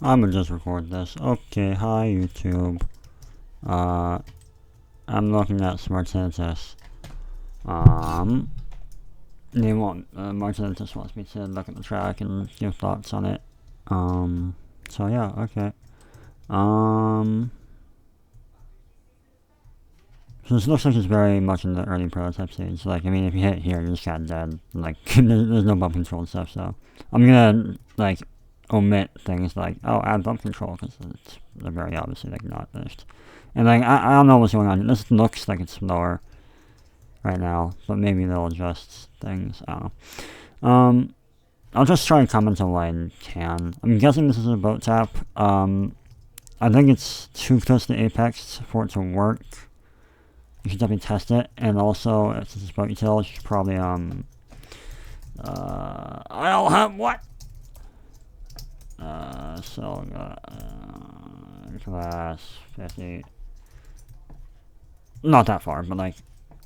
I'm gonna just record this. Okay, hi YouTube. I'm looking at Smartinitus. Martinitus wants me to look at the track and give thoughts on it. So yeah, okay. So this looks like it's very much in the early prototype stage. Like, I mean, if you hit here, you're just kinda dead. Like, there's no bump control and stuff, so. I'm gonna, like, omit things like, oh, add bump control, because they're very obviously, like, not finished. And, like, I don't know what's going on. This looks like it's slower right now, but maybe they'll adjust things. I don't know. I'll just try and comment on what I can. I'm guessing this is a boat tap. I think it's too close to Apex for it to work. You should definitely test it, and also, since it's boat util, you should probably, I'll have what? Class 50. Not that far, but like,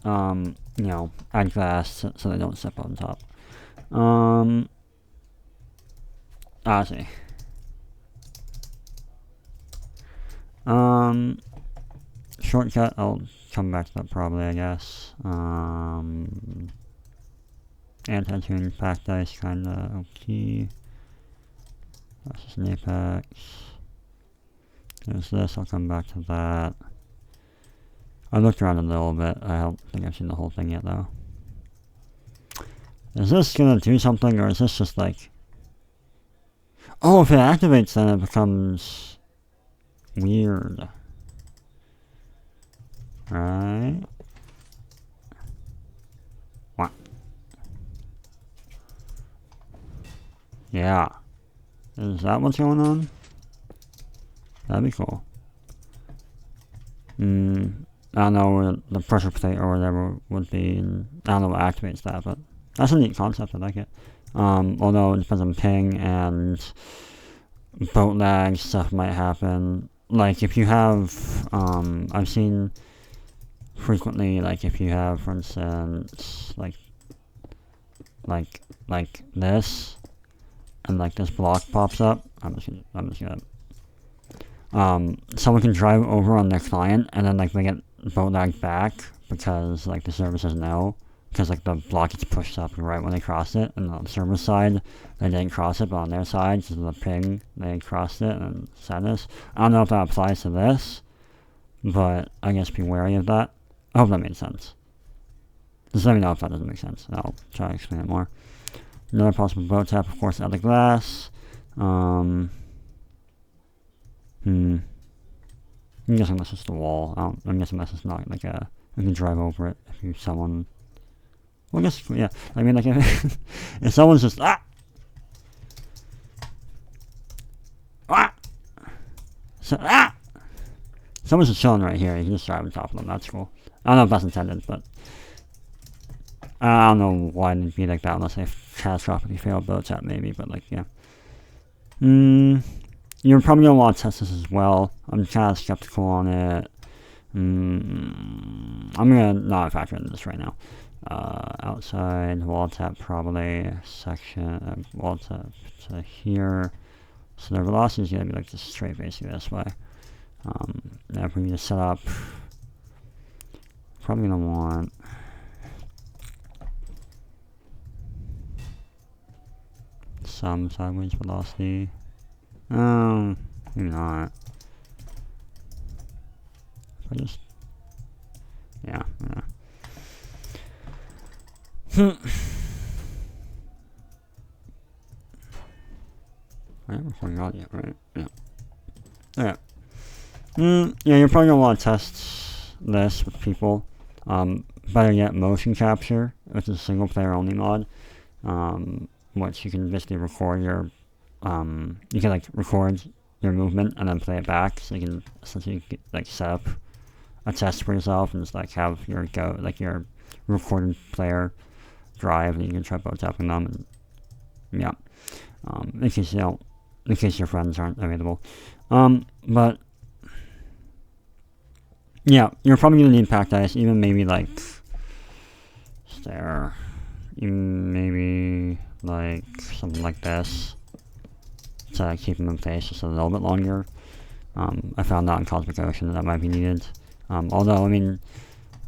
you know, add glass so they don't step on top. I see. Shortcut, I'll come back to that probably, I guess. Anti-tuning pack dice, kinda okay. That's just an Apex. There's this, I'll come back to that. I looked around a little bit, I don't think I've seen the whole thing yet though. Is this gonna do something, or is this just like... Oh, if it activates then it becomes... weird. Right? What? Yeah. Is that what's going on? That'd be cool. I don't know where the pressure plate or whatever would be, and I don't know what activates that, but that's a neat concept, I like it. Although it depends on ping and boat lag, stuff might happen. Like if you have, I've seen frequently, like if you have, for instance, like this, and like this block pops up, I'm just gonna someone can drive over on their client, and then like they get boat lag back because like the server says no, because like the block gets pushed up right when they cross it, and on the server side they didn't cross it, but on their side, because of the ping, they crossed it and said this. I don't know if that applies to this, but I guess be wary of that. I hope that made sense. Just let me know if that doesn't make sense, and I'll try to explain it more. Another possible boat tap, of course, out of glass. I'm guessing that's just the wall. I'm guessing that's just not like a... You can drive over it if you're someone... Well, I guess, yeah. I mean, like, if someone's just... Someone's just chilling right here. You can just drive on top of them. That's cool. I don't know if that's intended, but... I don't know why it'd be like that unless they catastrophically failed boat tap, maybe, but like, yeah. You're probably going to want to test this as well. I'm kind of skeptical on it. I'm going to not factor into this right now. Outside, wall tap probably, section, wall tap to here. So their velocity is going to be like just straight basically this way. Now if we need to set up, probably going to want... some sideways velocity. Maybe not. If I just... Yeah. I haven't recording audio yet, right? Yeah. Okay. Yeah, you're probably gonna want to test this with people. Better yet, motion capture, which is a single player only mod. Which you can basically record your, you can like record your movement and then play it back, so you can essentially get, like set up a test for yourself and just like have your your recorded player drive, and you can try boat tapping them, and yeah, in case your friends aren't available, but yeah, you're probably gonna need pack dice, even maybe like maybe like something like this. to keep them in place just a little bit longer. I found out in Cosmic Ocean that might be needed. Although, I mean,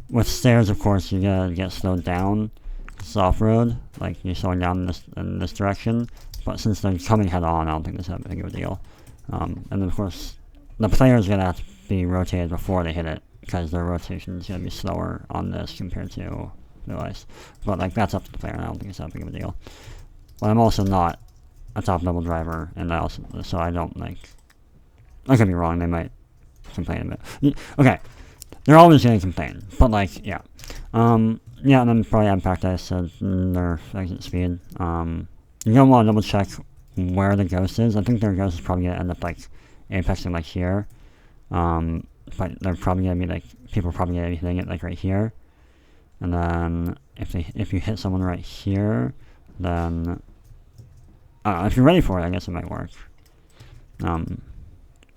with stairs, of course, you gotta get slowed down. It's off-road, like you're slowing down in this direction. But since they're coming head-on, I don't think this is that big of a deal. And then, of course, the player's gonna have to be rotated before they hit it, because their rotation is gonna be slower on this compared to the ice. But like that's up to the player, and I don't think it's that big of a deal. But I'm also not a top-level driver, and so I don't like. I could be wrong. They might complain a bit. Okay, they're always gonna complain, but like yeah, yeah, and then probably add practice to their exit speed. You're gonna want to double check where the ghost is. I think their ghost is probably gonna end up like apexing like here, but they're probably gonna be like people are probably gonna be hitting it like right here, and then if you hit someone right here, then if you're ready for it, I guess it might work.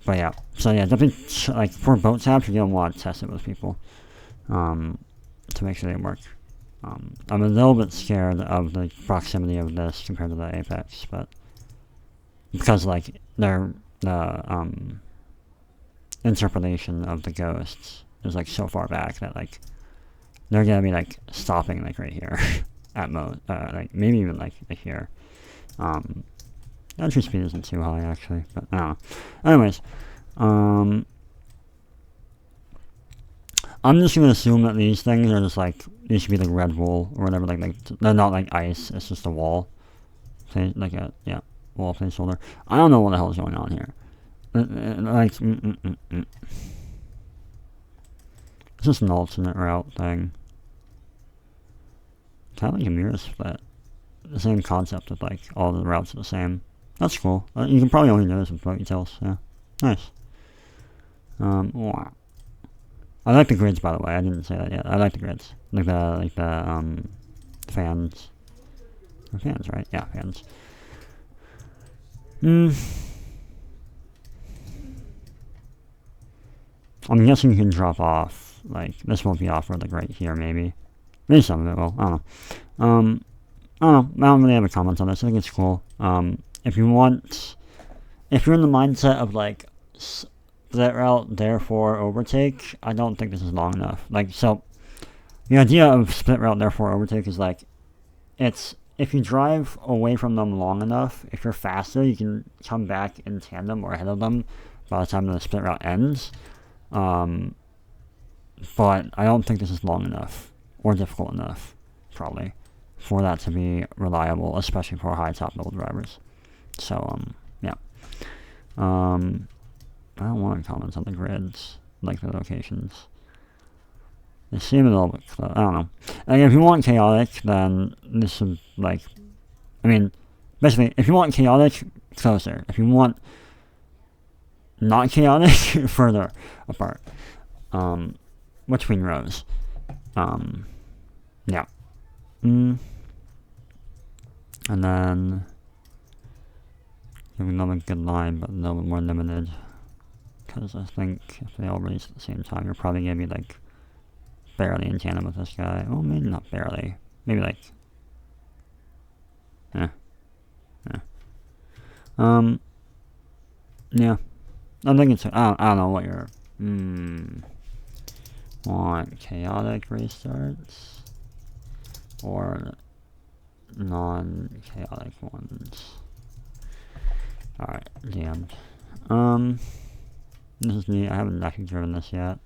But yeah, so yeah, definitely like for boat taps, you're gonna want to test it with people, to make sure they work. I'm a little bit scared of the proximity of this compared to the apex, but because like the interpolation of the ghosts is like so far back that like they're gonna be like stopping like right here at most, like maybe even like here. Entry speed isn't too high actually, but I don't know. Anyways, I'm just gonna assume that these things are just like these should be like red wool or whatever. Like they're not like ice. It's just a wall, like a wall placeholder. I don't know what the hell is going on here. Like it's just an alternate route thing. Kind of like a mirror split. The same concept of like all the routes are the same. That's cool. You can probably only do this with boat details. Yeah, nice. I like the grids, by the way. I didn't say that yet. I like the grids, like the fans. They're fans, right? Yeah, fans. I'm guessing you can drop off. Like this won't be offered like right here, maybe. Maybe some of it will. I don't know. I don't really have a comment on this. I think it's cool. If you're in the mindset of like split route, therefore overtake, I don't think this is long enough. Like, so the idea of split route, therefore overtake is like, it's if you drive away from them long enough, if you're faster, you can come back in tandem or ahead of them by the time the split route ends. But I don't think this is long enough or difficult enough, probably, for that to be reliable, especially for high top level drivers. So, yeah. I don't want to comment on the grids, like the locations. They seem a little bit close. I don't know. Like, if you want chaotic, then this is like, I mean, basically, if you want chaotic, closer. If you want not chaotic, further apart. Between rows. Yeah. And then giving them a good line, but a little bit more limited. Because I think if they all release at the same time, you're probably going to be like barely in tandem with this guy. Oh, maybe not barely. Maybe like, yeah. I think it's, I don't know what you're, want chaotic restarts or non-chaotic ones. Alright, jammed. This is neat. I haven't actually driven this yet.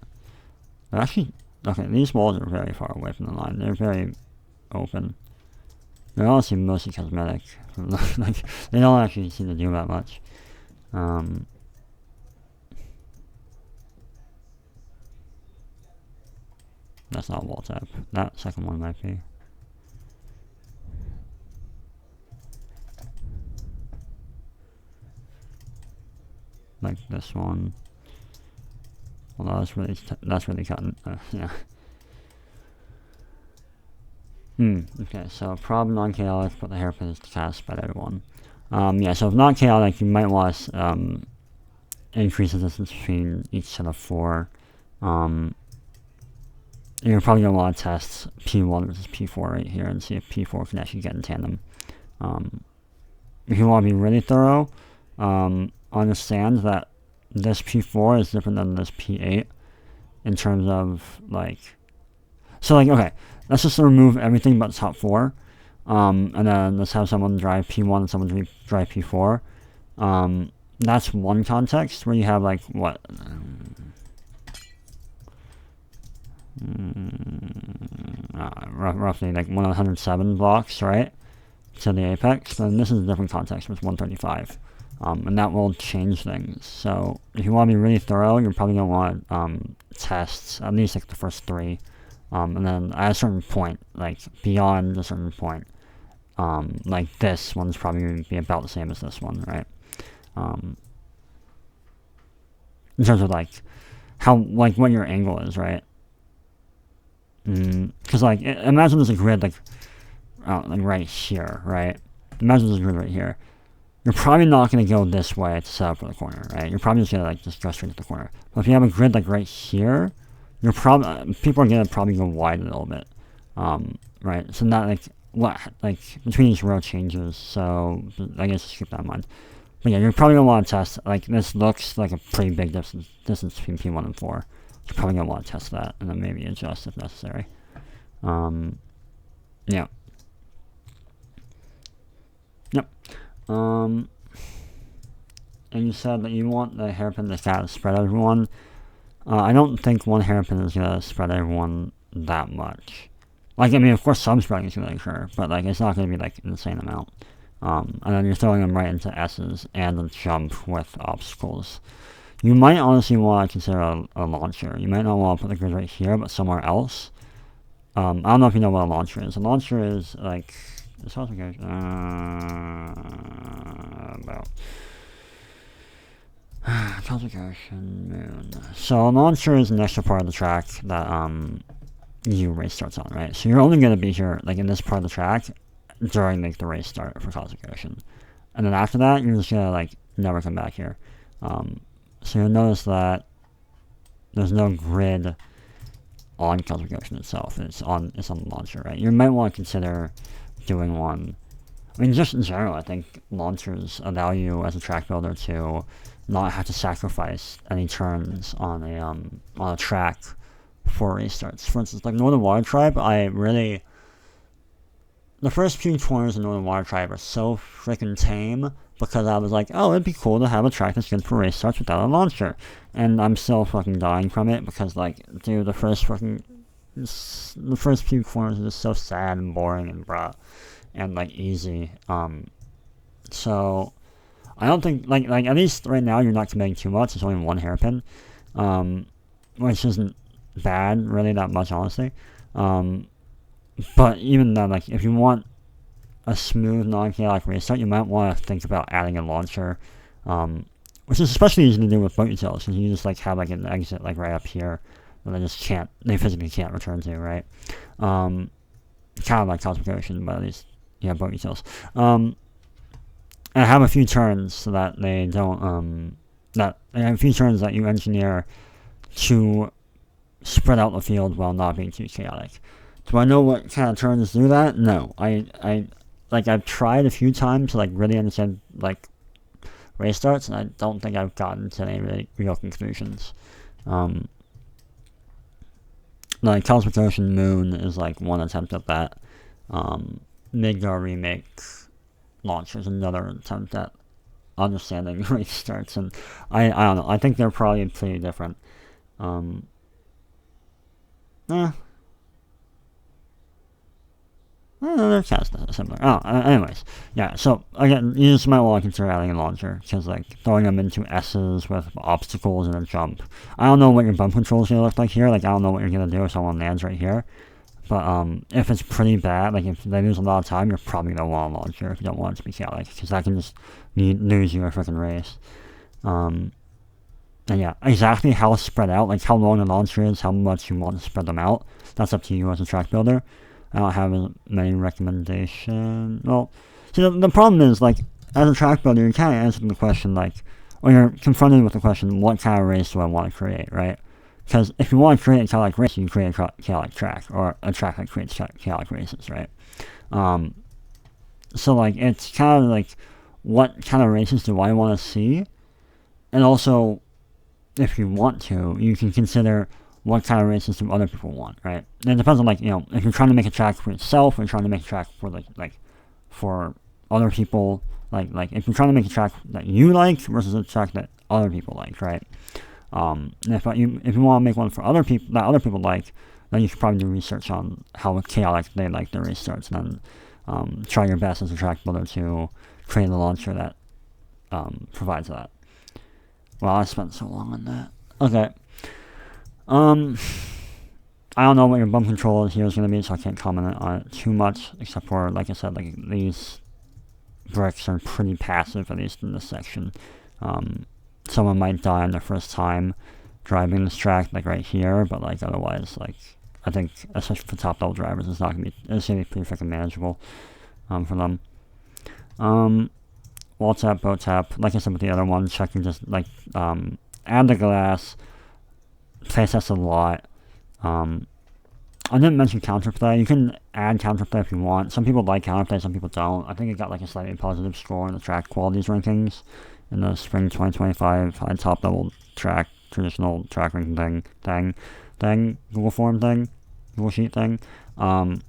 But actually, okay, these walls are very far away from the line. They're very open. They're honestly mostly cosmetic. Like, they don't actually seem to do that much. That's not a wall tap. That second one might be. Like this one. Well, that's really cutting. Yeah. Okay, so prob non-chaotic, but the hairpin is cast by everyone. Yeah, so if not chaotic, you might want to increase the distance between each set of 4. You're probably going to want to test P1 versus P4 right here and see if P4 can actually get in tandem. If you want to be really thorough, understand that this P4 is different than this P8 in terms of like, so like, okay, let's just remove everything but top 4, and then let's have someone drive P1 and someone drive P4. That's one context where you have like what, roughly like 107 blocks, right, to the apex. Then this is a different context with 135, and that will change things. So if you want to be really thorough, you're probably gonna want tests at least like the first 3, and then at a certain point, like beyond a certain point, like this one's probably going to be about the same as this one, right? In terms of like how, like what your angle is, right? Because like imagine there's a grid like right here, right? Imagine there's a grid right here. You're probably not going to go this way to set up for the corner, right? You're probably just going to like just go straight to the corner. But if you have a grid like right here, you're probably people are going to probably go wide a little bit, right? So not like what like between each row changes. So I guess just keep that in mind. But yeah, you're probably going to want to test, like this looks like a pretty big distance between P1 and 4. You're probably going to want to test that and then maybe adjust if necessary. Yeah. Yep. And you said that you want the hairpin to kind of spread everyone. I don't think one hairpin is going to spread everyone that much. Like, I mean, of course some spreading is going to occur, but like it's not going to be like an insane amount. And then you're throwing them right into S's and a jump with obstacles. You might honestly want to consider a launcher. You might not want to put the grid right here, but somewhere else. I don't know if you know what a launcher is. A launcher is like, as far as it goes, about concentration moon. So a launcher is an extra part of the track that you race starts on, right? So you're only going to be here like in this part of the track during like the race start for Cosmic Ocean, and then after that you're just gonna like never come back here. So you'll notice that there's no grid on Cosmic Ocean itself. It's on the launcher, right? You might want to consider doing one. I mean, just in general, I think launchers allow you as a track builder to not have to sacrifice any turns on a track for race starts. For instance, like Northern Water Tribe, the first few corners in Northern Water Tribe are so freaking tame because I was like, oh, it'd be cool to have a track that's good for race starts without a launcher. And I'm still fucking dying from it because, like, dude, the first few corners are just so sad and boring and and like easy. So I don't think like at least right now you're not committing too much. It's only one hairpin, which isn't bad really that much, honestly. But even then, like, if you want a smooth, non-chaotic race start, you might want to think about adding a launcher, which is especially easy to do with boat utils, because you just, like, have, like, an exit, like, right up here, and they physically can't return to, right? Kind of like Cosmic Ocean, but at least, yeah, boat utils. And have a few turns so that they don't, a few turns that you engineer to spread out the field while not being too chaotic. Do I know what kind of turns do that? No. I've tried a few times to, like, really understand, like, race starts, and I don't think I've gotten to any really real conclusions. Like, Cosmic Ocean Moon is, like, one attempt at that. Midgar Remake Launch is another attempt at understanding race starts, and I don't know. I think they're probably pretty different. They're kind of similar. Anyways, yeah, so again, you just might want to consider adding a launcher, because, like, throwing them into S's with obstacles and a jump. I don't know what your bump control is going to look like here. Like, I don't know what you're going to do if someone lands right here. But if it's pretty bad, like, if they lose a lot of time, you're probably going to want a launcher if you don't want it to be chaotic, because that can just lose you a freaking race. And yeah, exactly how spread out, like, how long the launcher is, how much you want to spread them out, that's up to you as a track builder. I don't have as many recommendations. Well, see, the problem is, like, as a track builder, you're kind of answering the question, like, or you're confronted with the question, what kind of race do I want to create, right? Because if you want to create a chaotic race, you create a chaotic track, or a track that creates chaotic races, right? So, like, it's kind of like, what kind of races do I want to see, and also, if you want to, you can consider what kind of races do other people want, right? And it depends on, like, you know, if you're trying to make a track for yourself, or you're trying to make a track for, like for other people, like if you're trying to make a track that you like versus a track that other people like, right? And if you want to make one for other people that other people like, then you should probably do research on how chaotic they like their race starts, and then try your best as a track builder to create a launcher that provides that. Well, I spent so long on that. Okay. I don't know what your bump control here is going to be, so I can't comment on it too much, except for, like I said, like, these bricks are pretty passive, at least in this section. Someone might die on their first time driving this track, like right here, but, like, otherwise, like, I think, especially for top level drivers, it's going to be pretty freaking manageable for them. Wall tap, boat tap, like I said with the other one, checking just, like, add the glass, place test a lot. I didn't mention counterplay. You can add counterplay if you want. Some people like counterplay, some people don't. I think it got, like, a slightly positive score in the track qualities rankings in the spring 2025 high top level track, traditional track ranking thing, Google form thing, Google sheet thing. But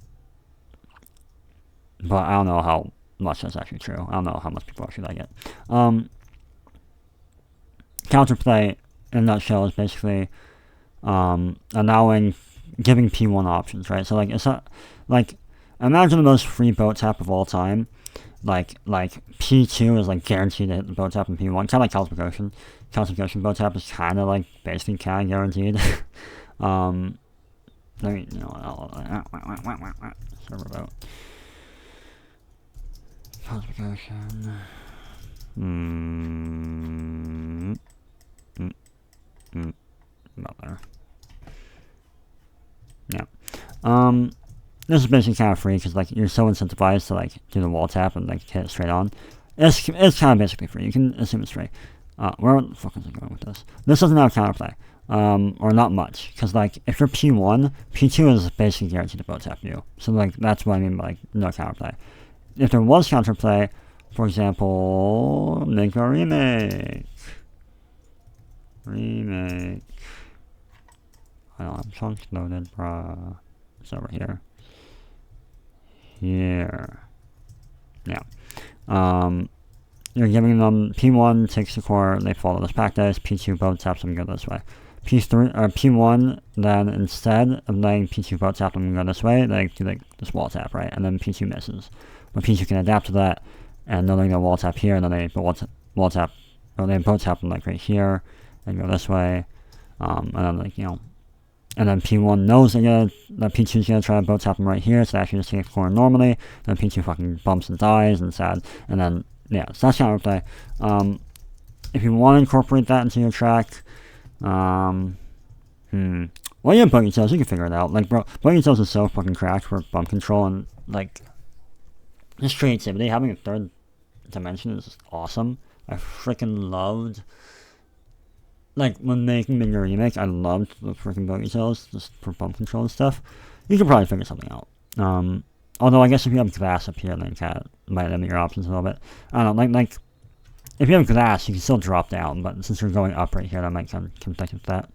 I don't know how much that's actually true. I don't know how much people actually like it. Counterplay, in a nutshell, is basically giving P1 options, right? So, like, it's not, like, imagine the most free boat tap of all time. Like P2 is, like, guaranteed to hit the boat tap in P1, kind of like Cosmic Ocean. Cosmic Ocean boat tap is kind of, like, basically kind of guaranteed. Let me, you know, server boat. Cosmic Ocean. About there. Yeah. This is basically kind of free because, like, you're so incentivized to, like, do the wall tap and, like, hit it straight on. It's kind of basically free. You can assume it's free. Where the fuck is it going with this? This doesn't have counterplay. Or not much. Because, like, if you're P1, P2 is basically guaranteed to boat tap you. So, like, that's what I mean by, like, no counterplay. If there was counterplay, for example, make a remake. I don't have chunks loaded, bruh. It's over here. Here. Yeah. You're giving them P1 takes the core, they follow this practice, P2 boat taps them, go this way. P1, then instead of letting P2 boat tap them go this way, they do, like, this wall tap, right? And then P2 misses. But P2 can adapt to that, and then they go wall tap here, and then they wall tap, or they boat tap them, like, right here, and go this way. And then, like, you know, and then P1 knows that P2's gonna try to boat tap him right here, so actually just takes the corner normally, then P2 fucking bumps and dies and sad, and then, yeah, so that's counterplay. If you want to incorporate that into your track, well, you have buggy tails, you can figure it out. Like, bro, buggy tails is so fucking cracked for bump control, and, like, just creativity, having a third dimension is awesome. I freaking loved, like, when making Minion Remake, I loved the freaking buggy tails, just for bump control and stuff. You could probably figure something out. Although I guess if you have glass up here, then it kind of might limit your options a little bit. I don't know, like, if you have glass, you can still drop down, but since you're going up right here, that might kind of conflict with that.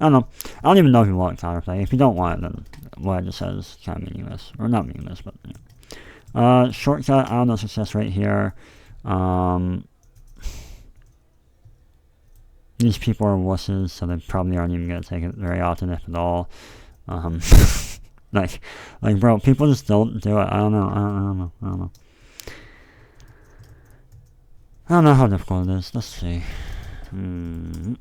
I don't know. I don't even know if you want counterplay. If you don't want it, then what I just said is kind of meaningless. Or not meaningless, but, yeah. Shortcut, I don't know, success right here. These people are wusses, so they probably aren't even going to take it very often, if at all. Like, bro, people just don't do it. I don't know. I don't know how difficult it is. Let's see. I'm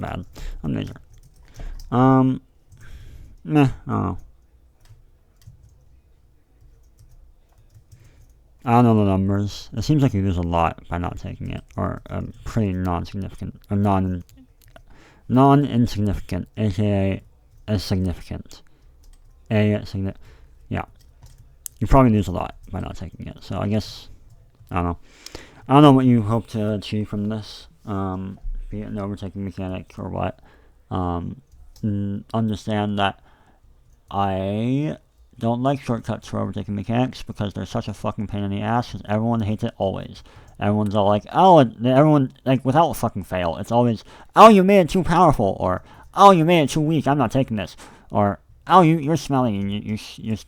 bad. I'm major. Meh, I don't know. I don't know the numbers. It seems like you lose a lot by not taking it, or pretty non-significant, or non-insignificant, aka significant. Yeah. You probably lose a lot by not taking it, so I guess, I don't know. I don't know what you hope to achieve from this, be it an overtaking mechanic or what. Understand that I don't like shortcuts for overtaking mechanics because they're such a fucking pain in the ass because everyone hates it always. Everyone's all like, oh, everyone, like, without fucking fail, it's always, oh, you made it too powerful, or, oh, you made it too weak, I'm not taking this, or, oh, you're smelly and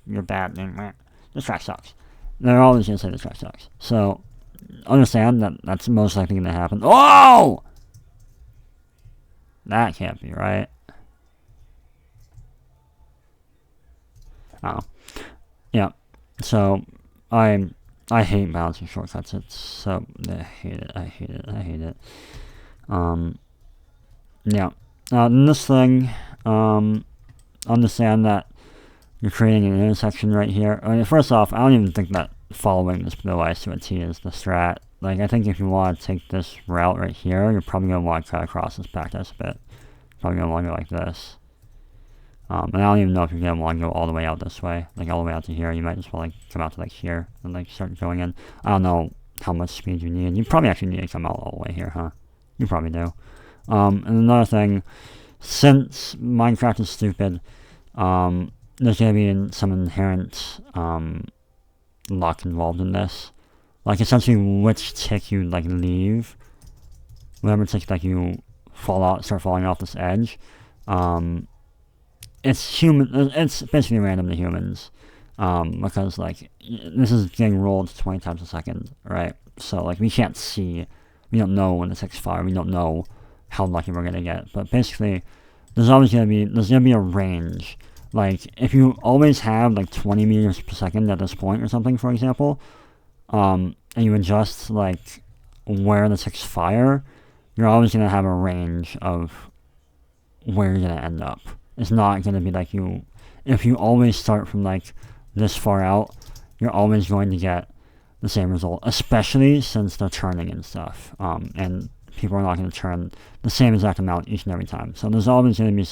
you're bad, and this track sucks. They're always going to say this track sucks. So, understand that that's most likely going to happen. Oh! That can't be right. Oh. Yeah. So, I hate balancing shortcuts. It's so, I hate it. Yeah. This thing, understand that you're creating an intersection right here. I mean, first off, I don't even think that following this device to a T is the strat. Like, I think if you want to take this route right here, you're probably going to want to cut across this backdash a bit. Probably going to want to go like this. And I don't even know if you're going to want to go all the way out this way. Like, all the way out to here. You might just want to, like, come out to, like, here and, like, start going in. I don't know how much speed you need. You probably actually need to come out all the way here, huh? You probably do. And another thing, since Minecraft is stupid, there's going to be some inherent luck involved in this. Like, essentially, which tick you, like, leave, whatever tick, like, you start falling off this edge, it's basically random to humans, because, like, this is getting rolled 20 times a second, right? So, like, we can't see, we don't know when the ticks fire, we don't know how lucky we're going to get, but basically, there's going to be a range. Like, if you always have, like, 20 meters per second at this point or something, for example, and you adjust, like, where the ticks fire, you're always going to have a range of where you're going to end up. It's not going to be like if you always start from, like, this far out, you're always going to get the same result, especially since they're turning and stuff, and people are not going to turn the same exact amount each and every time. So there's always going to be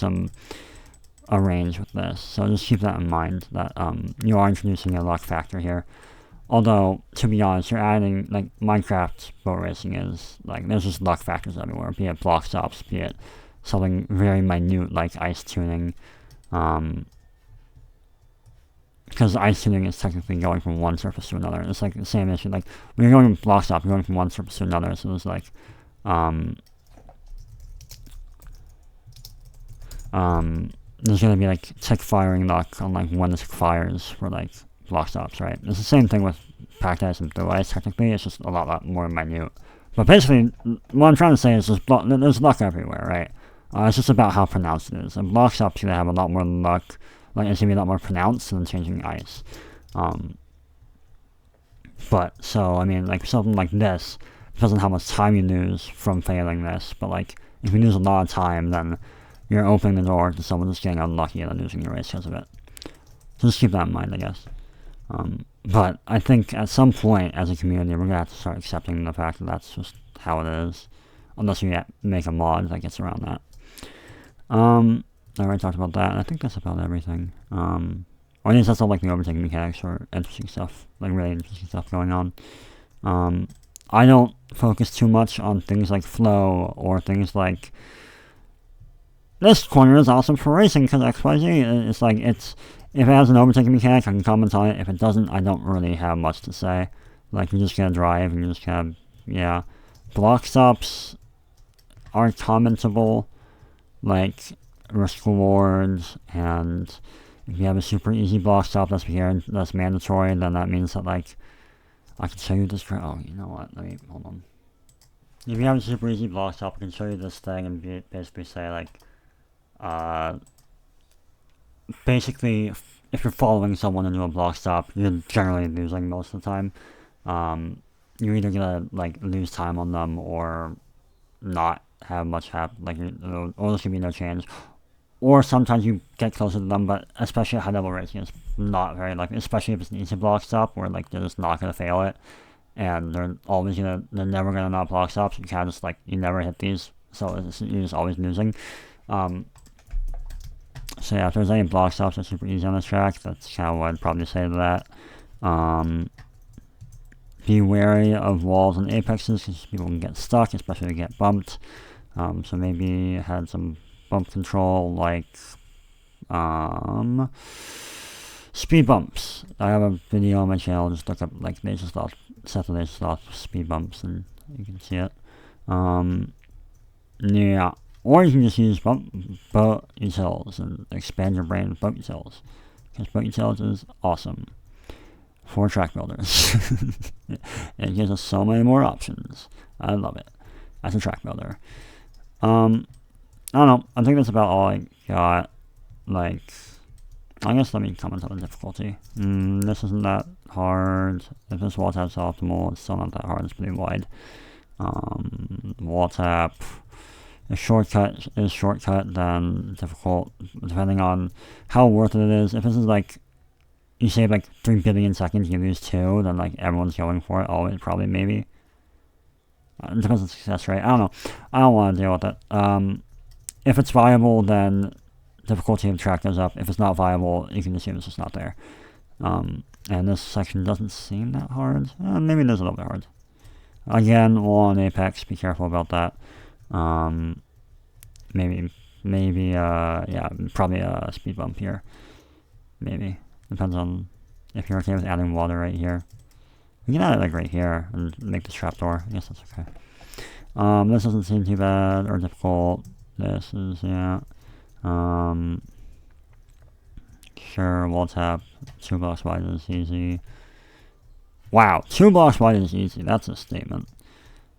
a range with this. So just keep that in mind, that you are introducing a luck factor here. Although, to be honest, you're adding, like, Minecraft boat racing is, like, there's just luck factors everywhere, be it block stops, be it something very minute like ice tuning, because ice tuning is technically going from one surface to another. It's like the same issue, like, when you're going from block stop, you're going from one surface to another, so there's, like, there's going to be, like, tick firing luck on, like, when the tick fires for, like, block stops, right? It's the same thing with packed ice and blue ice, technically. It's just a lot more minute. But basically, what I'm trying to say is there's luck everywhere, right? It's just about how pronounced it is. And block stops going to have a lot more luck, like, it's going to be a lot more pronounced than changing ice. But, so, I mean, like, something like this, depends on how much time you lose from failing this, but, like, if you lose a lot of time, then you're opening the door to someone just getting unlucky and then losing your race because of it. So just keep that in mind, I guess. But I think at some point, as a community, we're going to have to start accepting the fact that that's just how it is. Unless you make a mod that gets around that. I already talked about that, and I think that's about everything. Or at least that's all, like, the overtaking mechanics or interesting stuff, like, really interesting stuff going on. I don't focus too much on things like flow, or things like, this corner is awesome for racing because XYZ. It's like, if it has an overtaking mechanic, I can comment on it. If it doesn't, I don't really have much to say. Like, you're just gonna drive, and you're just gonna, yeah. Block stops are commentable, like, risk rewards, and if you have a super easy block stop that's mandatory, then that means that, like, I can show you this, oh, you know what, hold on. If you have a super easy block stop, I can show you this thing and basically say, like, basically, if you're following someone into a block stop, you're generally losing most of the time. You're either gonna, like, lose time on them, or not have much happen, like, or there's gonna be no change. Or sometimes you get closer to them, but especially at high level racing, it's not very likely, especially if it's an easy block stop, where, like, they're just not gonna fail it, and they're never gonna not block stops. You can't just, like, you never hit these, so you're just always losing. So yeah, if there's any block stops that's super easy on this track, that's kind of what I'd probably say to that. Be wary of walls and apexes, because people can get stuck, especially if they get bumped. So maybe had some bump control, like, Speed bumps. I have a video on my channel. Just look up like set the laser off speed bumps, and you can see it. Yeah. Or you can just use boat utils and expand your brain with boat utils, because boat utils is awesome for track builders. It gives us so many more options. I love it as a track builder. I don't know. I think that's about all I got. Like, I guess let me comment on the difficulty. This isn't that hard. If this wall tap's optimal, it's still not that hard. It's pretty wide. Wall tap. If shortcut is shortcut, then difficult, depending on how worth it is. If this is like, you save like 3 billion seconds, you lose 2, then like everyone's going for it, always, probably, maybe. It depends on success rate. I don't know. I don't want to deal with it. If it's viable, then difficulty of the track goes up. If it's not viable, you can assume it's just not there. And this section doesn't seem that hard. Maybe it is a little bit hard. Again, wall on apex, be careful about that. Maybe, yeah, probably a speed bump here. Maybe. Depends on if you're okay with adding water right here. We can add it like right here and make this trapdoor. I guess that's okay. This doesn't seem too bad or difficult. This is, yeah. Sure, wall tap. 2 blocks wide is easy. Wow, 2 blocks wide is easy. That's a statement.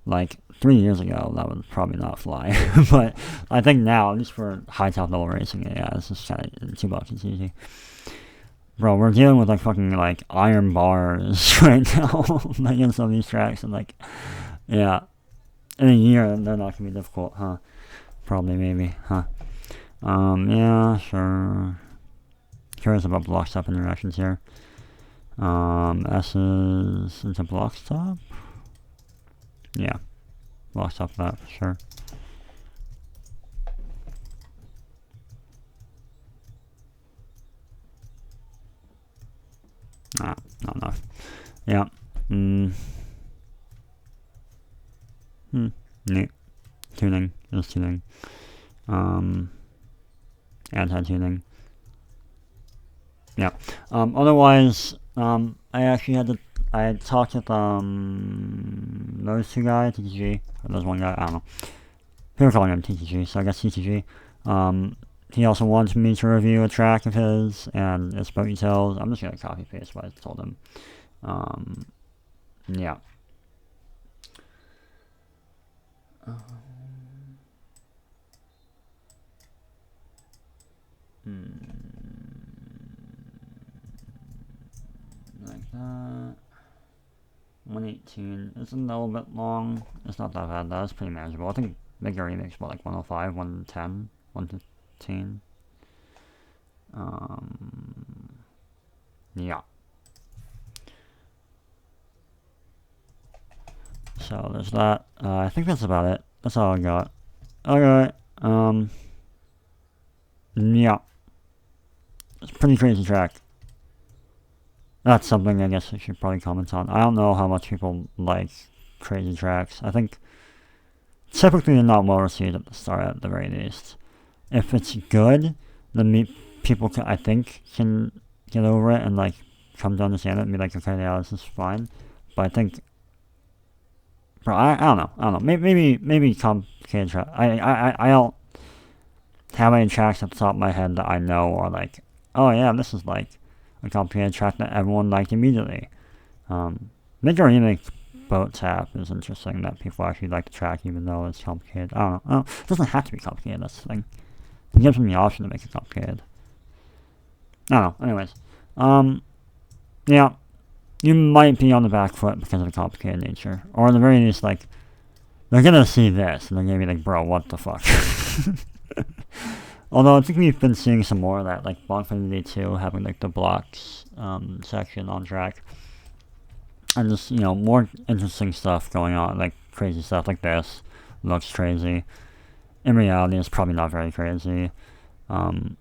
Like, 3 years ago, that would probably not fly. But I think now, at least for high top level racing, yeah, this is kind of 2 blocks is easy. Bro, we're dealing with like fucking like iron bars right now against some of these tracks, and like, yeah, in a year they're not gonna be difficult, huh? Probably, maybe, huh? Yeah, sure. Curious about block stop interactions here. S is into block stop. Yeah, block stop that for sure. Nah, not enough. Yeah. Neat. Tuning. Just tuning. Anti-tuning. Yeah. Otherwise, I actually I talked with, those 2 guys, TTG, or there's 1 guy, I don't know. People are calling him TTG, so I guess TTG. He also wanted me to review a track of his, and it's boat details. I'm just gonna copy paste what I told him. Yeah. Like that. 118 is a little bit long. It's not that bad though. It's pretty manageable. I think Big Area makes about like 105, 110, 115. Yeah. So there's that. I think that's about it. That's all I got. Okay. Yeah. It's a pretty crazy track. That's something I guess I should probably comment on. I don't know how much people like crazy tracks. I think typically they're not well received at the start, at the very least. If it's good, then people can, I think, can get over it and like come to understand it and be like, okay, yeah, this is fine. But I think, bro, I don't know. Maybe complicated track. I don't have any tracks at the top of my head that I know are like, oh yeah, this is like a complicated track that everyone liked immediately. Major Remake Boat Tap is interesting that people actually like the track even though it's complicated. I don't know. It doesn't have to be complicated, that's the thing. It gives them the option to make it complicated. I don't know. Anyways. Yeah. You might be on the back foot because of the complicated nature. Or at the very least, like, they're gonna see this and they're gonna be like, bro, what the fuck? Although I think we've been seeing some more of that, like Block 52 having like the blocks section on track. And just, you know, more interesting stuff going on, like crazy stuff like this. Looks crazy. In reality, it's probably not very crazy. But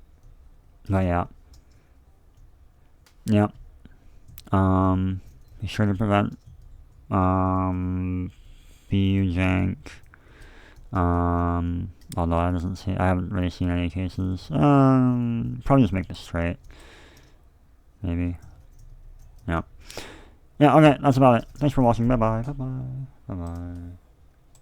yeah. Yep. Be sure to prevent BU jank. Although I haven't really seen any cases. Probably just make this straight. Maybe. Yeah. Yeah, okay, that's about it. Thanks for watching. Bye-bye. Bye-bye. Bye-bye.